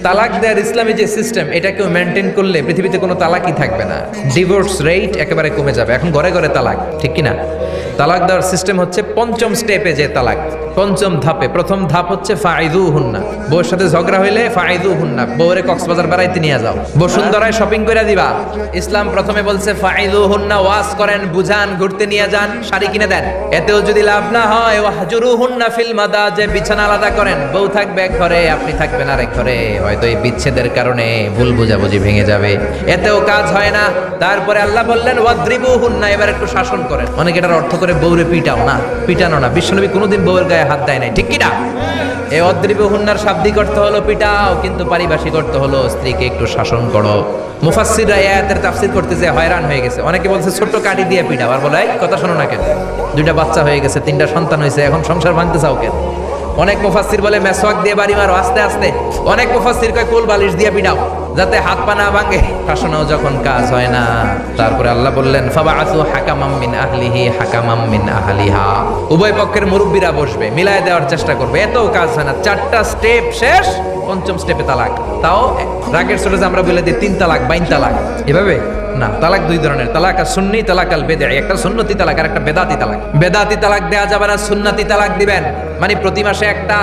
তালাক দেওয়ার ইসলামী যে সিস্টেম, এটা কেউ মেনটেন করলে পৃথিবীতে কোনো তালাকই থাকবে না। ডিভোর্স রেট একেবারে কমে যাবে। এখন ঘরে ঘরে তালাক, ঠিক কিনা? তালাক দেওয়ার সিস্টেম হচ্ছে পঞ্চম স্টেপে যে তালাক, পঞ্চম ধাপে। প্রথম ধাপ হচ্ছে ফাইদু হুন্না। বউর সাথে ঝগড়া হইলে ফাইদু হুন্না, বউরে কক্সবাজার বেড়াইতে নিয়ে যাও, বসুন্ধরায় শপিং করে দিবা। ইসলাম প্রথমে বলছে ফাইদু হুন্না, ওয়াজ করেন, বুঝান, ঘুরতে নিয়ে যান, শাড়ি কিনে দেন। এতেও যদি লাভ না হয়, ওয়াহজুরু হুন্না ফিল মাদাজে, বিছানা আলাদা করেন। বউ থাকবে এক ঘরে, আপনি থাকবেন আরেক ঘরে। হয়তো এই বিচ্ছেদের কারণে ভুল বুঝাবুঝি ভেঙে যাবে, এতেও কাজ হয় না। তারপরে আল্লাহ বললেন ওয়াদ্রিবু হুন্না, এবার একটু শাসন করেন। অনেক এটার অর্থ করে বউরে পিটাও না, পিটানো না। বিশ্বনবী কোনোদিন বউয়ের গায়ে হাত দেয় নাই, ঠিক কিনা? এই অদ্রিবু হুন্নার শাব্দিক অর্থ হলো পিটাও, কিন্তু পারিভাষিক অর্থ হলো স্ত্রীকে একটু শাসন করো। মুফাসসিররা এই আয়াতের তাফসীর করতে যে হয়রান হয়ে গেছে। অনেকে বলছে ছোট্ট কাঠি দিয়ে পিটাও, আর বলে এই কথা শোনো না কেন, দুইটা বাচ্চা হয়ে গেছে, 3টা সন্তান হয়েছে, এখন সংসার ভাঙতে চাও কেন? অনেক মুফাসসির বলে মেসওয়াক দিয়ে বাড়ি মারো আস্তে আস্তে। অনেক মুফাসসির কয় কোল বালিশ দিয়ে পিটাও, যাতে হাত পা না ভাঙে। শাসনেও যখন কাজ হয় না, তারপরে আল্লাহ বললেন ফাবাআসু হাকামাম মিন আহলিহি হাকামাম মিন আহলিহা, উভয় পক্ষের মুরব্বীরা বসবে, মিলায় দেওয়ার চেষ্টা করবে। এতও কাজ হয় না, 4টা স্টেপ শেষ, পঞ্চম স্টেপে তালাক। তাও রাগের ছোটে আমরা বলে দিই 3 তালাক, 22 তালাক, এভাবে না। তালাক 2 ধরনের, তালাক আর সুন্নি, তালাক আল বেদঈ। একটা সুন্নতি তালাক আর একটা বেদাতি তালাক। বেদাতি তালাক দেয়া যাবে না, সুন্নতি তালাক দিবেন। মানে প্রতি মাসে একটা।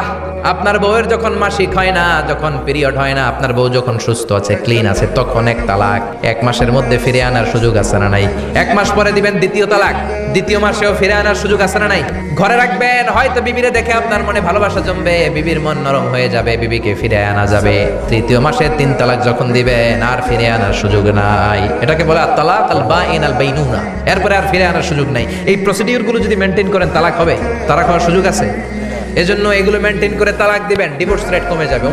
আপনার বউয়ের যখন মাসিক হয় না, যখন পিরিয়ড হয় না, আপনার বউ যখন সুস্থ আছে, ক্লিন আছে, তখন এক তালাক। 1 মাসের মধ্যে ফিরে আনার সুযোগ আছে না নাই? 1 মাস পরে দিবেন দ্বিতীয় তালাক। দ্বিতীয় মাসেও ফিরে আনার সুযোগ আছে না নাই? ঘরে রাখবেন, হয়তো বিবিরে দেখে আপনার মনে ভালোবাসা জমবে, বিবির মন নরম হয়ে যাবে, বিবিকে ফিরে আনা যাবে। তৃতীয় মাসে 3 তালাক যখন দিবেন, আর ফিরে আনার সুযোগ নাই। এটাকে বলে আত-তালাক আল বাইন আল বাইনুনা। এরপরে আর ফিরে আনার সুযোগ নাই। এই প্রসিডিউরগুলো যদি মেনটেন করেন, তালাক হবে, তালাক হওয়ার সুযোগ আছে। এজন্য এগুলো মেনটেন করে তালাক দিবেন, ডিভোর্স রেট কমে যাবে।